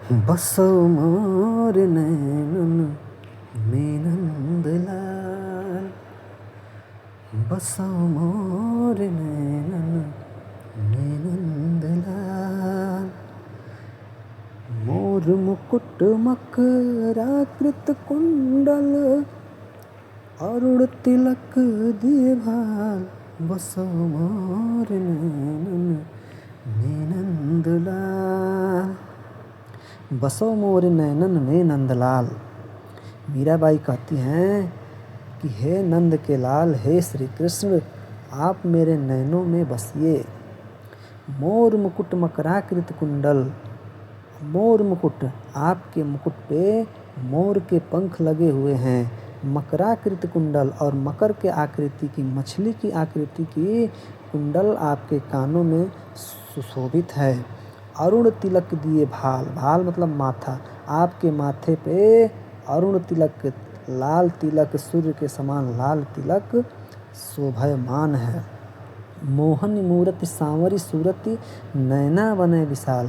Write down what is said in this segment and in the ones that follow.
बसो मोर नैनन में नंदलाल, बसो मोर नैनन में नंदलाल। मोर मुकुट मकराकृत कुंडल, अरुण तिलक दिए भाल, बसो मोर नैनन में नंदलाल। बसो मोर नैनन में नंदलाल। मीराबाई कहती हैं कि हे नंद के लाल, हे श्री कृष्ण, आप मेरे नैनों में बसिए। मोर मुकुट मकराकृत कुंडल, मोर मुकुट, आपके मुकुट पे मोर के पंख लगे हुए हैं। मकराकृत कुंडल, और मकर के आकृति की, मछली की आकृति की कुंडल आपके कानों में सुशोभित है। अरुण तिलक दिए भाल, भाल मतलब माथा, आपके माथे पे अरुण तिलक, लाल तिलक, सूर्य के समान लाल तिलक शोभायमान है। मोहन मूरति सांवरी सूरति, नैना बने विशाल।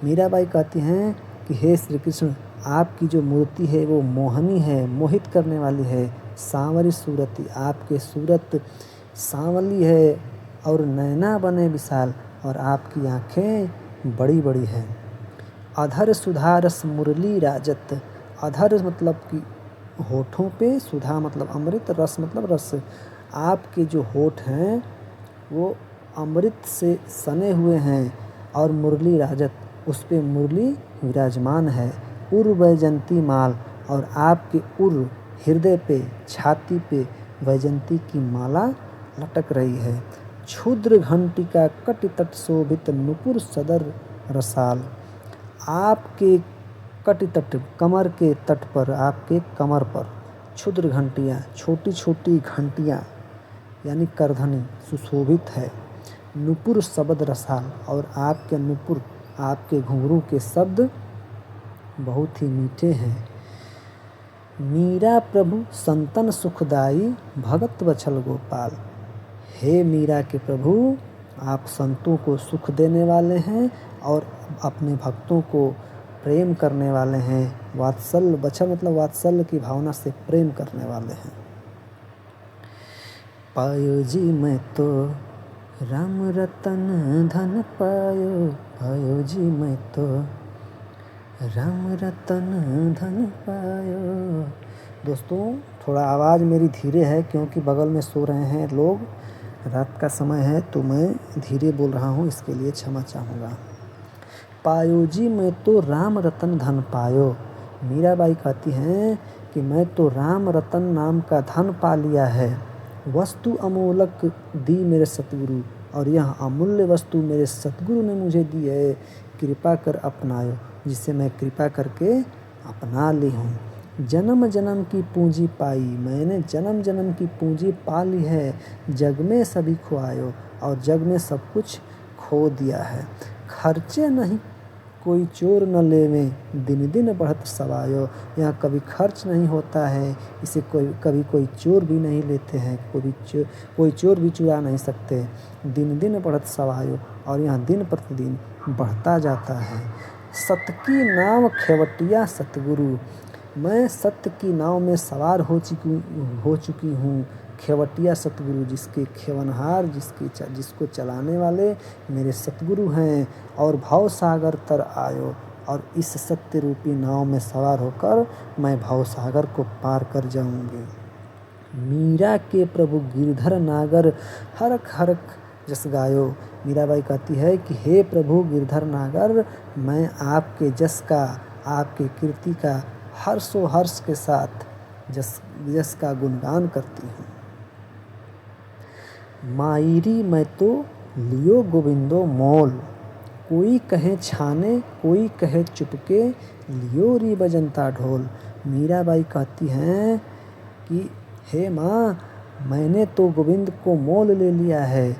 मीराबाई कहती हैं कि हे श्री कृष्ण, आपकी जो मूर्ति है वो मोहनी है, मोहित करने वाली है। सांवरी सूरति, आपके सूरत सांवली है, और नैना बने विशाल, और आपकी आँखें बड़ी बड़ी हैं। अधर सुधा रस मुरली राजत, अधर मतलब कि होठों पे, सुधा मतलब अमृत, रस मतलब रस। आपके जो होठ हैं वो अमृत से सने हुए हैं, और मुरली राजत, उस पे मुरली विराजमान है। उर वैजंती माल, और आपके उर, हृदय पे, छाती पे वैजंती की माला लटक रही है। क्षुद्र घंटिका कटि तट शोभित, नुपुर सदर रसाल। आपके कटि तट, कमर के तट पर, आपके कमर पर क्षुद्र घंटियाँ, छोटी छोटी घंटियाँ यानी करधनी सुशोभित है। नुपुर शब्द रसाल, और आपके नुपुर, आपके घुंघरू के शब्द बहुत ही मीठे हैं। मीरा प्रभु संतन सुखदाई, भगत वत्सल गोपाल। हे मीरा के प्रभु, आप संतों को सुख देने वाले हैं और अपने भक्तों को प्रेम करने वाले हैं। वात्सल, वत्सल मतलब वात्सल्य की भावना से प्रेम करने वाले हैं। पायो जी मैं तो राम रतन धन पायो, पायो जी मैं तो राम रतन धन पायो। दोस्तों, थोड़ा आवाज़ मेरी धीरे है क्योंकि बगल में सो रहे हैं लोग, रात का समय है तो मैं धीरे बोल रहा हूँ, इसके लिए क्षमा चाहूँगा। पायो जी मैं तो राम रतन धन पायो। मीराबाई कहती हैं कि मैं तो राम रतन नाम का धन पा लिया है। वस्तु अमूलक दी मेरे सतगुरु, और यह अमूल्य वस्तु मेरे सतगुरु ने मुझे दी है। कृपा कर अपनायो, जिसे मैं कृपा करके अपना ली हूँ। जन्म जन्म की पूंजी पाई, मैंने जन्म जन्म की पूंजी पा ली है। जग में सभी खोआयो, और जग में सब कुछ खो दिया है। खर्चे नहीं कोई चोर न लेवे, दिन दिन बढ़त सवायो। यहाँ कभी खर्च नहीं होता है, इसे कभी कोई चोर भी नहीं लेते हैं, कोई चोर भी चुरा नहीं सकते। दिन दिन बढ़त सवायो, और यहाँ दिन प्रतिदिन बढ़ता जाता है। सत्य की नाव खेवटिया सतगुरु, मैं सत्य की नाव में सवार हो चुकी हूँ। खेवटिया सतगुरु, जिसके खेवनहार, जिसको चलाने वाले मेरे सतगुरु हैं। और भव सागर तर आयो, और इस सत्य रूपी नाव में सवार होकर मैं भव सागर को पार कर जाऊंगी। मीरा के प्रभु गिरधर नागर, हरक हरक जस गायो। मीराबाई कहती है कि हे प्रभु गिरधर नागर, मैं आपके जस का, आपके कीर्ति का हर्षो हर्ष के साथ जस का गुणगान करती हूँ। मायरी मैं तो लियो गोविंदो मोल, कोई कहे छाने कोई कहे चुपके, लियो री बजंता ढोल। मीराबाई कहती हैं कि हे माँ, मैंने तो गोविंद को मोल ले लिया है।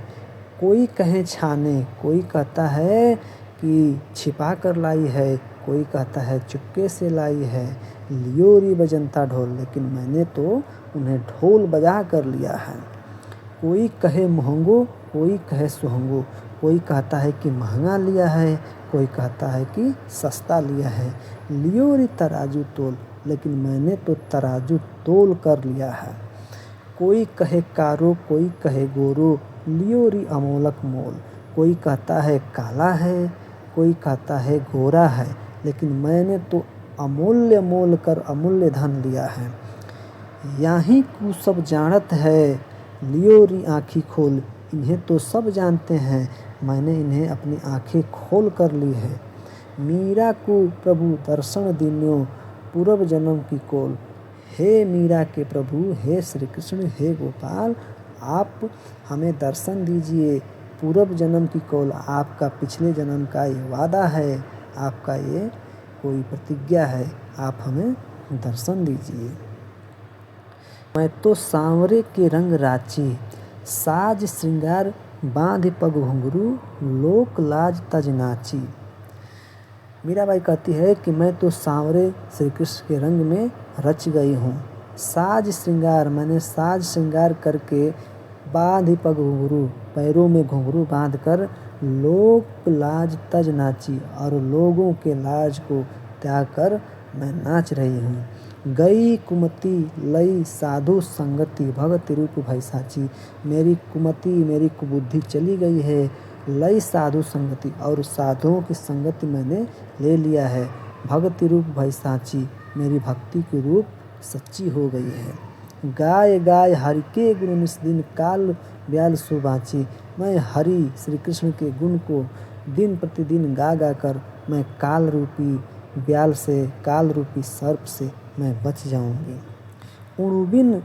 कोई कहे छाने, कोई कहता है कि छिपा कर लाई है, कोई कहता है चुपके से लाई है। लियो री बजंता ढोल, लेकिन मैंने तो उन्हें ढोल बजा कर लिया है। कोई कहे महंगो कोई कहे सुहंगो, कोई कहता है कि महंगा लिया है, कोई कहता है कि सस्ता लिया है। लियो रे तराजू तोल, लेकिन मैंने तो तराजू तोल कर लिया है। कोई कहे कारो कोई कहे गोरो, लियो री अमोलक मोल। कोई कहता है काला है कोई कहता है गोरा है, लेकिन मैंने तो अमूल्य मोल कर अमूल्य धन लिया है। यहाँ को सब जानत है, लियो री आँखी खोल। इन्हें तो सब जानते हैं, मैंने इन्हें अपनी आँखें खोल कर ली है। मीरा को प्रभु दर्शन दिन्यो, पूर्व जन्म की कोल। हे मीरा के प्रभु, हे श्री कृष्ण, हे गोपाल, आप हमें दर्शन दीजिए। पूर्व जन्म की कोल, आपका पिछले जन्म का ये वादा है, आपका ये कोई प्रतिज्ञा है, आप हमें दर्शन दीजिए। मैं तो सांवरे के रंग राची, साज श्रृंगार बांध पग घुंघरू, लोक लाज तज नाची। मीराबाई कहती है कि मैं तो सांवरे श्री कृष्ण के रंग में रच गई हूँ। साज श्रृंगार, मैंने साज श्रृंगार करके, बांध पग घुंघरू, पैरों में घुंघरू बांध कर, लोक लाज तज नाची, और लोगों के लाज को त्याग कर मैं नाच रही हूँ। गई कुमति लई साधु संगति, भगति रूप भई साची। मेरी कुमति, मेरी कुबुद्धि चली गई है, लई साधु संगति, और साधुओं की संगति मैंने ले लिया है। भगति रूप भई साची, मेरी भक्ति की रूप सच्ची हो गई है। गाय गाय हरि के गुण निस दिन, काल ब्याल सो बाँची। मैं हरि श्री कृष्ण के गुण को दिन प्रतिदिन गा गा कर मैं काल रूपी ब्याल से, काल रूपी सर्प से मैं बच जाऊंगी। उणुबिन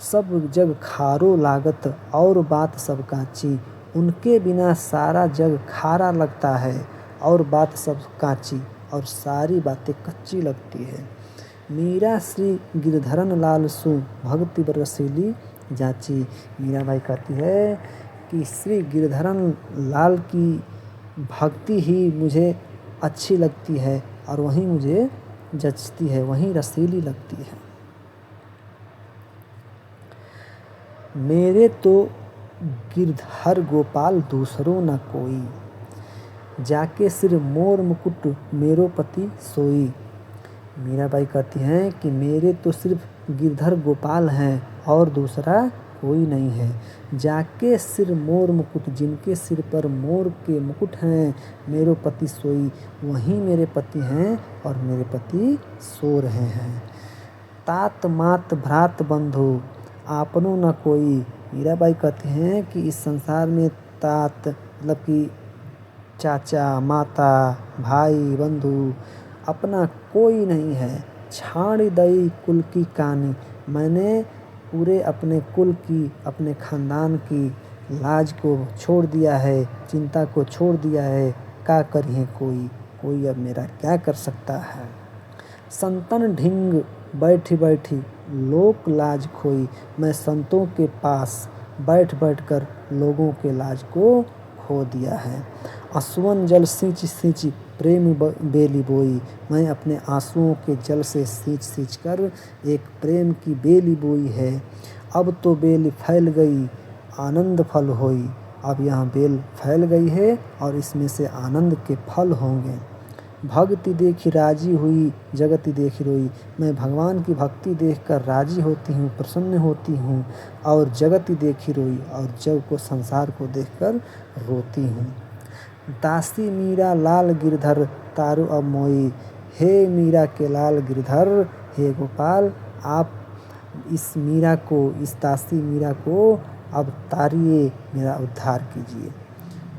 सब जग खारो लागत, और बात सब काची। उनके बिना सारा जग खारा लगता है, और बात सब काची, और सारी बातें कच्ची लगती है। मीरा श्री गिरधरन लाल सु, भक्ति रसीली जाची। मीराबाई कहती है कि श्री गिरधरन लाल की भक्ति ही मुझे अच्छी लगती है, और वहीं मुझे जचती है, वहीं रसीली लगती है। मेरे तो गिरधर गोपाल दूसरों न कोई, जाके सिर मोर मुकुट मेरो पति सोई। मीराबाई कहती हैं कि मेरे तो सिर्फ गिरधर गोपाल हैं, और दूसरा कोई नहीं है। जाके सिर मोर मुकुट, जिनके सिर पर मोर के मुकुट हैं, मेरो पति सोई, वहीं मेरे पति हैं, और मेरे पति सो रहे हैं। तात मात भ्रात बंधु, आपनो न कोई। मीराबाई कहती हैं कि इस संसार में तात मतलब कि चाचा, माता, भाई, बंधु, अपना कोई नहीं है। छाड़ी दई कुल की कानी, मैंने पूरे अपने कुल की, अपने खानदान की लाज को छोड़ दिया है, चिंता को छोड़ दिया है। क्या करिए कोई अब मेरा क्या कर सकता है। संतन ढिंग बैठी बैठी, लोक लाज खोई। मैं संतों के पास बैठ बैठ कर लोगों के लाज को खो दिया है। आंसुअन जल सींच सींच प्रेम बेली बोई, मैं अपने आंसुओं के जल से सींच सींच कर एक प्रेम की बेली बोई है। अब तो बेल फैल गई आनंद फल होई, अब यहाँ बेल फैल गई है और इसमें से आनंद के फल होंगे। भक्ति देखी राजी हुई जगति देखी रोई, मैं भगवान की भक्ति देखकर राजी होती हूँ, प्रसन्न होती हूँ, और जगति देखी रोई, और जग को, संसार को देखकर रोती हूँ। दासी मीरा लाल गिरधर तारु अब मोई, हे मीरा के लाल गिरधर, हे गोपाल, आप इस मीरा को, इस दासी मीरा को अब तारिए, मेरा उद्धार कीजिए।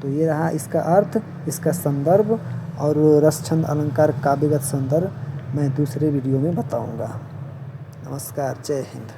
तो ये रहा इसका अर्थ, इसका संदर्भ, और रसछंद अलंकार काव्यगत संदर्भ मैं दूसरे वीडियो में बताऊंगा। नमस्कार, जय हिंद।